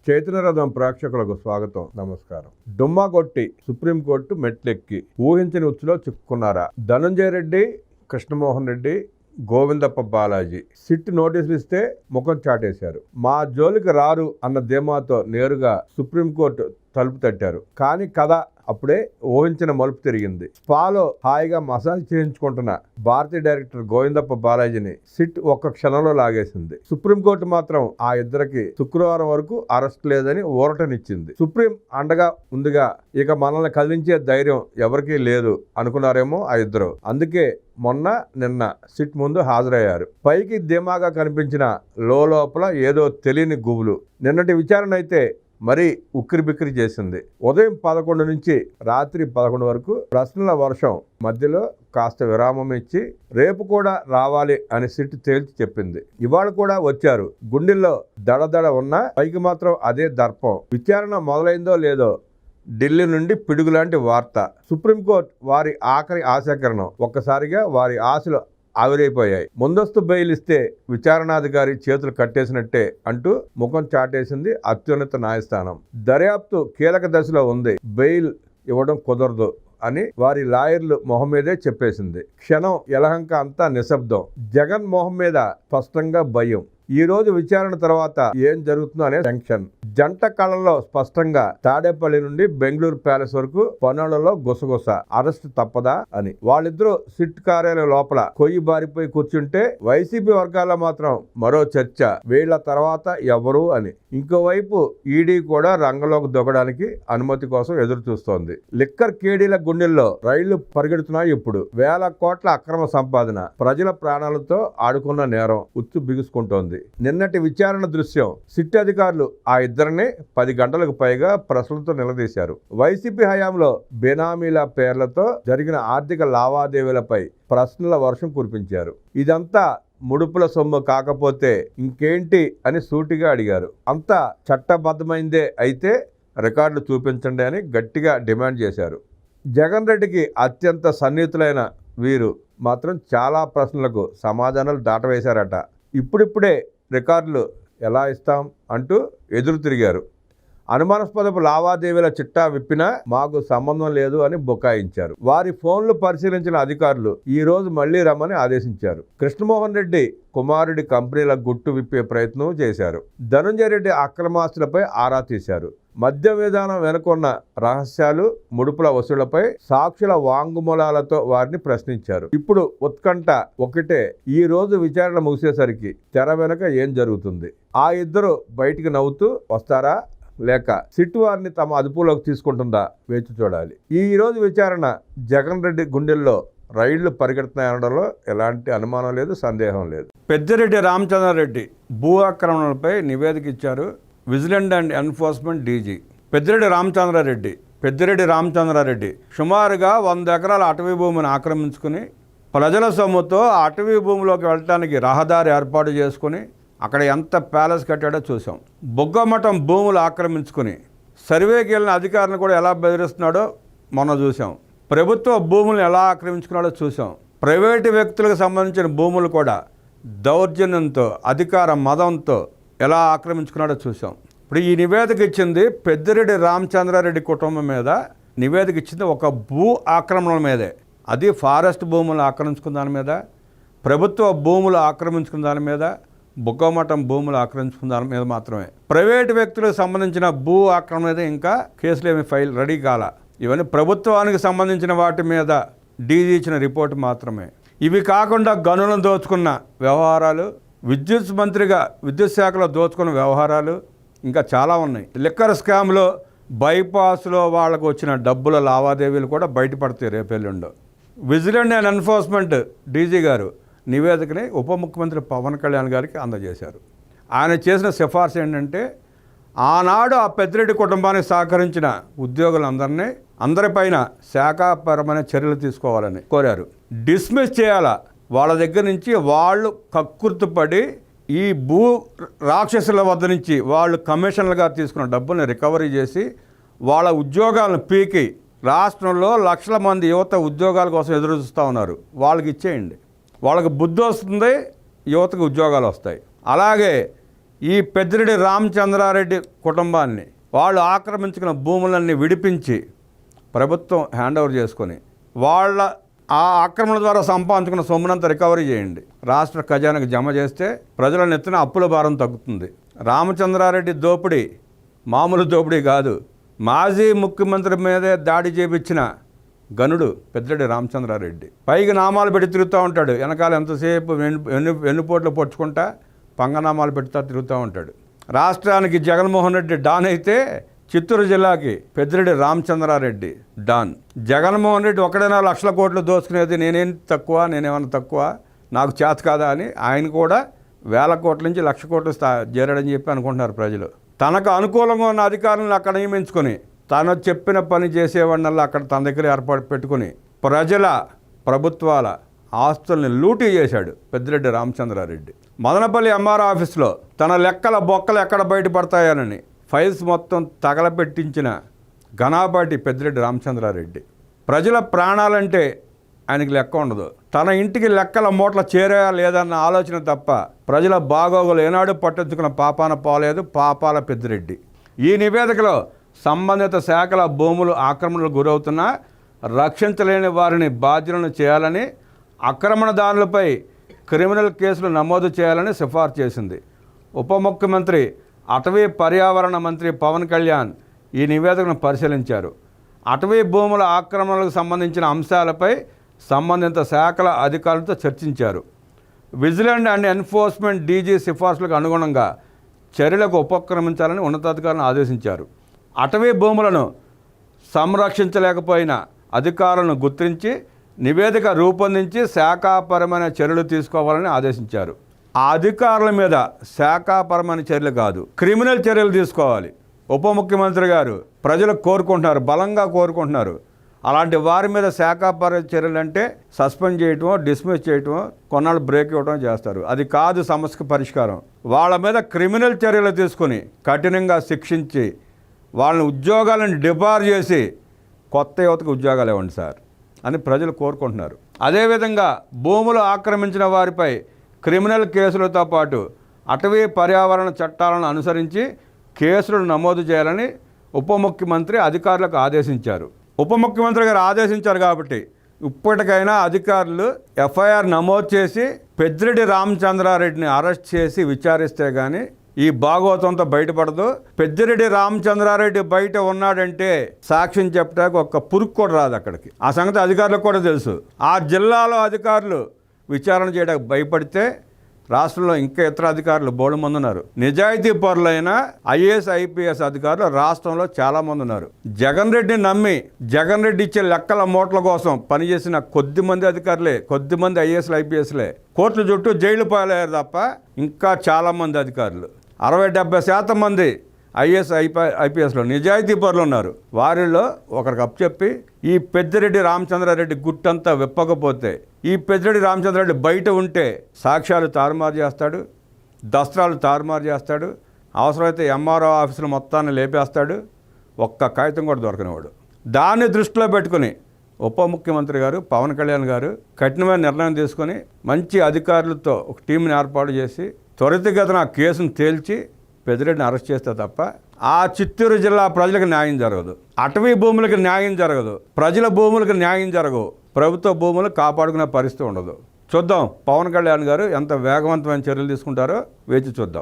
చైతన్యరథం ప్రేక్షకులకు స్వాగతం, నమస్కారం. డుమ్మా కొట్టి సుప్రీంకోర్టు మెట్లెక్కి ఊహించని ఉచ్చులో చిక్కుకున్నారా? ధనంజయ రెడ్డి, కృష్ణమోహన్ రెడ్డి, గోవిందప్ప బాలాజీ సిట్ నోటీసులు ఇస్తే ముఖం చాటేశారు. మా జోలికి రారు అన్న ధీమాతో నేరుగా సుప్రీంకోర్టు తలుపు తట్టారు. కానీ కథ అప్పుడే ఊహించిన మలుపు తిరిగింది. స్పాలో హాయిగా మసాజ్ చేయించుకుంటున్న భారతీయ డైరెక్టర్ గోవిందప్ప బాలాజీని సిట్ ఒక్క క్షణంలో లాగేసింది. సుప్రీంకోర్టు మాత్రం ఆ ఇద్దరికి శుక్రవారం వరకు అరెస్ట్ లేదని ఊరటనిచ్చింది. సుప్రీం అండగా ఉందిగా, ఇక మనల్ని కదిలించే ధైర్యం ఎవరికీ లేదు అనుకున్నారేమో ఆ ఇద్దరు. అందుకే నిన్న సిట్ ముందు హాజరయ్యారు. పైకి ధీమాగా కనిపించిన లోపల ఏదో తెలియని గుబులు. నిన్నటి విచారణ అయితే మరీ ఉక్కిరిబిక్కిరి చేసింది. ఉదయం 11 నుంచి రాత్రి 11 వరకు ప్రశ్నల వర్షం మధ్యలో కాస్త విరామం ఇచ్చి రేపు కూడా రావాలి అని సిట్ తేల్చి చెప్పింది. ఇవాళ కూడా వచ్చారు. గుండెల్లో దడదడ ఉన్నా పైకి మాత్రం అదే దర్పం. విచారణ మొదలైందో లేదో ఢిల్లీ నుండి పిడుగులాంటి వార్త. సుప్రీంకోర్టు వారి ఆఖరి ఆశాకిరణం. ఒక్కసారిగా వారి ఆశలు ఆవిరైపోయాయి. ముందస్తు బెయిల్ ఇస్తే విచారణాధికారి చేతులు కట్టేసినట్టే అంటూ ముఖం చాటేసింది అత్యున్నత న్యాయస్థానం. దర్యాప్తు కీలక దశలో ఉంది, బెయిల్ ఇవ్వడం కుదరదు అని వారి లాయర్లు మొహం మీదే చెప్పేసింది. క్షణం యలహంక అంతా నిశ్శబ్దం. జగన్ మొహం మీద స్పష్టంగా భయం. ఈ రోజు విచారణ తర్వాత ఏం జరుగుతుందో అనే టెన్షన్. జంట కళ్ళలో స్పష్టంగా తాడేపల్లి నుండి బెంగళూరు ప్యాలెస్ వరకు పనులలో గుసగుస. అరెస్ట్ తప్పదా అని. వాళ్ళిద్దరూ సిట్ కార్యాలయం లోపల కొయ్యి బారిపోయి కూర్చుంటే వైసీపీ వర్గాల్లో మాత్రం మరో చర్చ, వీళ్ల తర్వాత ఎవరు అని. ఇంకోవైపు ఈడీ కూడా రంగంలోకి దిగడానికి అనుమతి కోసం ఎదురు చూస్తోంది. లిక్కర్ కేడీల గుండెల్లో రైళ్లు పరిగెడుతున్నాయి. ఇప్పుడు వేల కోట్ల అక్రమ సంపాదన, ప్రజల ప్రాణాలతో ఆడుకున్న నేరం ఉచ్చు బిగుసుకుంటోంది. నిన్నటి విచారణ దృశ్యం. సిట్ అధికారులు ఆ ఇద్దరిని 10 గంటలకు పైగా ప్రశ్నలతో నిలదీశారు. వైసీపీ హయాంలో బెనామీల పేర్లతో జరిగిన ఆర్థిక లావాదేవీలపై ప్రశ్నల వర్షం కురిపించారు. ఇదంతా ముడుపుల సొమ్ము కాకపోతే ఇంకేంటి అని సూటిగా అడిగారు. అంతా చట్టబద్ధమైందే అయితే రికార్డులు చూపించండి అని గట్టిగా డిమాండ్ చేశారు. జగన్ రెడ్డికి అత్యంత సన్నిహితులైన వీరు మాత్రం చాలా ప్రశ్నలకు సమాధానాలు దాటవేశారట. ఇప్పుడిప్పుడే రికార్డులు ఎలా ఇస్తాం అంటూ ఎదురు తిరిగారు. అనుమానాస్పదపు లావాదేవీల చిట్టా విప్పినా మాకు సంబంధం లేదు అని బుకాయించారు. వారి ఫోన్లు పరిశీలించిన అధికారులు ఈ రోజు మళ్లీ రమ్మని ఆదేశించారు. కృష్ణమోహన్ రెడ్డి కుమారుడి కంపెనీల గుట్టు విప్పే ప్రయత్నం చేశారు. ధనంజయ రెడ్డి అక్రమాస్తులపై ఆరా తీశారు. మద్య విధానం వెనుకున్న రహస్యాలు, ముడుపుల వసూళ్లపై సాక్షుల వాంగ్మూలాలతో వారిని ప్రశ్నించారు. ఇప్పుడు ఉత్కంఠ ఒకటే, ఈ రోజు విచారణ ముగిసేసరికి తెర వెనుక ఏం జరుగుతుంది? ఆ ఇద్దరు బయటికి నవ్వుతూ వస్తారా, లేక సిట్ వారిని తమ అదుపులోకి తీసుకుంటుందా వేచి చూడాలి. ఈ రోజు విచారణ జగన్ రెడ్డి గుండెల్లో రైళ్లు పరిగెడుతున్నాయనడంలో ఎలాంటి అనుమానం లేదు, సందేహం లేదు. పెద్దిరెడ్డి రామచంద్రారెడ్డి భూ ఆక్రమణలపై నివేదిక ఇచ్చారు vigilance and enforcement DG Peddireddy Ramachandrareddy సుమారుగా 100 ఎకరాల అటవీ భూమిని ఆక్రమించుకుని ప్రజల సొమ్ముతో అటవీ భూమిలోకి వెళ్ళటానికి రహదారి ఏర్పాటు చేసుకుని అక్కడ ఎంత ప్యాలెస్ కట్టాడో చూసాం. బొగ్గమఠం భూములు ఆక్రమించుకుని సర్వేకి వెళ్ళిన అధికారులను కూడా ఎలా బెదిరిస్తున్నాడో మొన్న చూసాం. ప్రభుత్వ భూములను ఎలా ఆక్రమించుకున్నాడో చూసాం. ప్రైవేటు వ్యక్తులకు సంబంధించిన భూములు కూడా దౌర్జన్యంతో, అధికార మదంతో ఎలా ఆక్రమించుకున్నాడో చూసాం. ఇప్పుడు ఈ నివేదిక ఇచ్చింది పెద్దిరెడ్డి రామచంద్రారెడ్డి కుటుంబం మీద. నివేదిక ఇచ్చింది ఒక భూ ఆక్రమణల మీదే. అది ఫారెస్ట్ భూములు ఆక్రమించుకున్న దాని మీద, ప్రభుత్వ భూములు ఆక్రమించుకున్న దాని మీద, బుగ్గమఠం భూములు ఆక్రమించుకున్న దాని మీద మాత్రమే. ప్రైవేటు వ్యక్తులకు సంబంధించిన భూ ఆక్రమణ మీద ఇంకా కేసులు ఏమి ఫైల్ రెడీ కాల. ఇవన్నీ ప్రభుత్వానికి సంబంధించిన వాటి మీద డీజీ ఇచ్చిన రిపోర్టు మాత్రమే. ఇవి కాకుండా గనులను దోచుకున్న వ్యవహారాలు, విద్యుత్ మంత్రిగా విద్యుత్ శాఖలో దోచుకున్న వ్యవహారాలు ఇంకా చాలా ఉన్నాయి. లిక్కర్ స్కామ్లో బైపాస్లో వాళ్ళకు వచ్చిన డబ్బుల లావాదేవీలు కూడా బయటపడతాయి రేపెల్లుండో. విజిలెన్స్ అండ్ ఎన్ఫోర్స్మెంట్ డీజీ గారు నివేదికని ఉప ముఖ్యమంత్రి పవన్ కళ్యాణ్ గారికి అందజేశారు. ఆయన చేసిన సిఫార్సు ఏంటంటే, ఆనాడు ఆ పెద్దిరెడ్డి కుటుంబానికి సహకరించిన ఉద్యోగులందరినీ అందరిపైన శాఖాపరమైన చర్యలు తీసుకోవాలని కోరారు. డిస్మిస్ చేయాలా, వాళ్ళ దగ్గర నుంచి వాళ్ళు కక్కుర్తుపడి ఈ భూ రాక్షసుల వద్ద నుంచి వాళ్ళు కమిషన్లుగా తీసుకున్న డబ్బుల్ని రికవరీ చేసి వాళ్ళ ఉద్యోగాలను పీకి, రాష్ట్రంలో లక్షల మంది యువత ఉద్యోగాల కోసం ఎదురు చూస్తూ ఉన్నారు, వాళ్ళకి ఇచ్చేయండి. వాళ్ళకి బుద్ధి వస్తుంది, యువతకు ఉద్యోగాలు వస్తాయి. అలాగే ఈ పెద్దిరెడ్డి రామచంద్రారెడ్డి కుటుంబాన్ని వాళ్ళు ఆక్రమించుకున్న భూములన్నీ విడిపించి ప్రభుత్వం హ్యాండ్ ఓవర్ చేసుకొని వాళ్ళ ఆ ఆక్రమణ ద్వారా సంపాదించుకున్న సొమ్మునంతా రికవరీ చేయండి. రాష్ట్ర ఖజానాకు జమ చేస్తే ప్రజల నెత్తిన అప్పుల భారం తగ్గుతుంది. రామచంద్రారెడ్డి దోపిడీ మామూలు దోపిడీ కాదు. మాజీ ముఖ్యమంత్రి మీదే దాడి చేపించిన గనుడు పెద్దిరెడ్డి రామచంద్రారెడ్డి. పైకి నామాలు పెట్టి తిరుగుతూ ఉంటాడు, వెనకాల ఎంతసేపు వెన్నుపోట్లు పొడుచుకుంటా పంగనామాలు పెడుతూ తిరుగుతూ ఉంటాడు. రాష్ట్రానికి జగన్మోహన్ రెడ్డి డాన్ అయితే చిత్తూరు జిల్లాకి పెద్దిరెడ్డి రామచంద్రారెడ్డి డాన్. జగన్మోహన్ రెడ్డి ఒకడైనా లక్షల కోట్లు దోచుకునేది నేనేమన్నా తక్కువ నాకు చేత కాదా అని ఆయన కూడా వేల కోట్ల నుంచి లక్ష కోట్లు చేరాడని చెప్పి అనుకుంటున్నారు ప్రజలు. తనకు అనుకూలంగా ఉన్న అధికారులను అక్కడ నియమించుకొని తను చెప్పిన పని చేసేవాడినల్లా అక్కడ తన దగ్గర ఏర్పాటు పెట్టుకుని ప్రజల ప్రభుత్వాల ఆస్తుల్ని లూటీ చేశాడు పెద్దిరెడ్డి రామచంద్రారెడ్డి. మదనపల్లి ఎంఆర్ ఆఫీస్లో తన లెక్కల బొక్కలు ఎక్కడ బయటపడతాయనని ఫైల్స్ మొత్తం తగలపెట్టించిన ఘనాపాటి పెద్దిరెడ్డి రామచంద్రారెడ్డి. ప్రజల ప్రాణాలంటే ఆయనకి లెక్క ఉండదు. తన ఇంటికి లెక్కల మూటల చేరాయా లేదన్న ఆలోచన తప్ప ప్రజల బాగోగులు ఏనాడు పట్టించుకున్న పాపాన పోలేదు పాపాల పెద్దిరెడ్డి. ఈ నివేదికలో సంబంధిత శాఖల భూములు ఆక్రమణలకు గురవుతున్నా రక్షించలేని వారిని బాధ్యులను చేయాలని, ఆక్రమణదారులపై క్రిమినల్ కేసులు నమోదు చేయాలని సిఫార్సు చేసింది. ఉప ముఖ్యమంత్రి అటవీ పర్యావరణ మంత్రి పవన్ కళ్యాణ్ ఈ నివేదికను పరిశీలించారు. అటవీ భూముల ఆక్రమణలకు సంబంధించిన అంశాలపై సంబంధిత శాఖల అధికారులతో చర్చించారు. విజిలెన్స్ అండ్ ఎన్ఫోర్స్మెంట్ డీజీ సిఫార్సులకు అనుగుణంగా చర్యలకు ఉపక్రమించాలని ఉన్నతాధికారులను ఆదేశించారు. అటవీ భూములను సంరక్షించలేకపోయిన అధికారులను గుర్తించి నివేదిక రూపొందించి శాఖాపరమైన చర్యలు తీసుకోవాలని ఆదేశించారు. ఆ అధికారుల మీద శాఖాపరమైన చర్యలు కాదు, క్రిమినల్ చర్యలు తీసుకోవాలి. ఉప ముఖ్యమంత్రి గారు ప్రజలు కోరుకుంటున్నారు, బలంగా కోరుకుంటున్నారు. అలాంటి వారి మీద శాఖాపర చర్యలు అంటే సస్పెండ్ చేయటమో, డిస్మిస్ చేయటమో, కొన్నాళ్ళు బ్రేక్ ఇవ్వటం చేస్తారు. అది కాదు సమస్యకు పరిష్కారం. వాళ్ళ మీద క్రిమినల్ చర్యలు తీసుకుని కఠినంగా శిక్షించి వాళ్ళని ఉద్యోగాలను డిబార్ చేసి కొత్త యువతకు ఉద్యోగాలు ఇవ్వండి సార్ అని ప్రజలు కోరుకుంటున్నారు. అదేవిధంగా భూములు ఆక్రమించిన వారిపై క్రిమినల్ కేసులతో పాటు అటవీ పర్యావరణ చట్టాలను అనుసరించి కేసులు నమోదు చేయాలని ఉప ముఖ్యమంత్రి అధికారులకు ఆదేశించారు. ఉప ముఖ్యమంత్రి గారు ఆదేశించారు కాబట్టి ఇప్పటికైనా అధికారులు ఎఫ్ఐఆర్ నమోదు చేసి పెద్దిరెడ్డి రామచంద్రారెడ్డిని అరెస్ట్ చేసి విచారిస్తే కానీ ఈ భాగవతంతో బయటపడదు. పెద్దిరెడ్డి రామచంద్రారెడ్డి బయట ఉన్నాడంటే సాక్ష్యం చెప్పడానికి ఒక్క పురుగు కూడా రాదు అక్కడికి. ఆ సంగతి అధికారులకు కూడా తెలుసు. ఆ జిల్లాలో అధికారులు విచారణ చేయడానికి భయపడితే రాష్ట్రంలో ఇంకా ఇతర అధికారులు బోడు మంది ఉన్నారు. నిజాయితీ పరులైన ఐఏఎస్ ఐపీఎస్ అధికారులు రాష్ట్రంలో చాలామంది ఉన్నారు. జగన్ రెడ్డిని నమ్మి జగన్ రెడ్డి ఇచ్చే లెక్కల మూటల కోసం పనిచేసిన కొద్దిమంది అధికారులే, కొద్దిమంది ఐఏఎస్లు ఐపీఎస్లే కోర్టుల చుట్టూ జైలు పాలయ్యారు తప్ప ఇంకా చాలామంది అధికారులు 60-70% మంది ఐఏఎస్ ఐపీఎస్లో నిజాయితీ పరులు ఉన్నారు. వారిలో ఒకరికి అప్పచెప్పి ఈ పెద్దిరెడ్డి రామచంద్రారెడ్డి గుట్టంతా విప్పకపోతే, ఈ పెద్దిరెడ్డి రామచంద్రారెడ్డి బయట ఉంటే సాక్ష్యాలు తారుమారు చేస్తాడు, దస్త్రాలు తారుమారు చేస్తాడు, అవసరమైతే ఎంఆర్ఓ ఆఫీసులు మొత్తాన్ని లేపేస్తాడు, ఒక్క కాగితం కూడా దొరకనివాడు. దాన్ని దృష్టిలో పెట్టుకుని ఉప ముఖ్యమంత్రి గారు పవన్ కళ్యాణ్ గారు కఠినమైన నిర్ణయం తీసుకొని మంచి అధికారులతో ఒక టీంని ఏర్పాటు చేసి త్వరితగతిన ఆ కేసును తేల్చి పెద్దిరెడ్డిని అరెస్ట్ చేస్తే తప్ప ఆ చిత్తూరు జిల్లా ప్రజలకు న్యాయం జరగదు. అటవీ భూములకు న్యాయం జరగదు, ప్రజల భూములకు న్యాయం జరగవు, ప్రభుత్వ భూములు కాపాడుకునే పరిస్థితి ఉండదు. చూద్దాం పవన్ కళ్యాణ్ గారు ఎంత వేగవంతమైన చర్యలు తీసుకుంటారో వేచి చూద్దాం.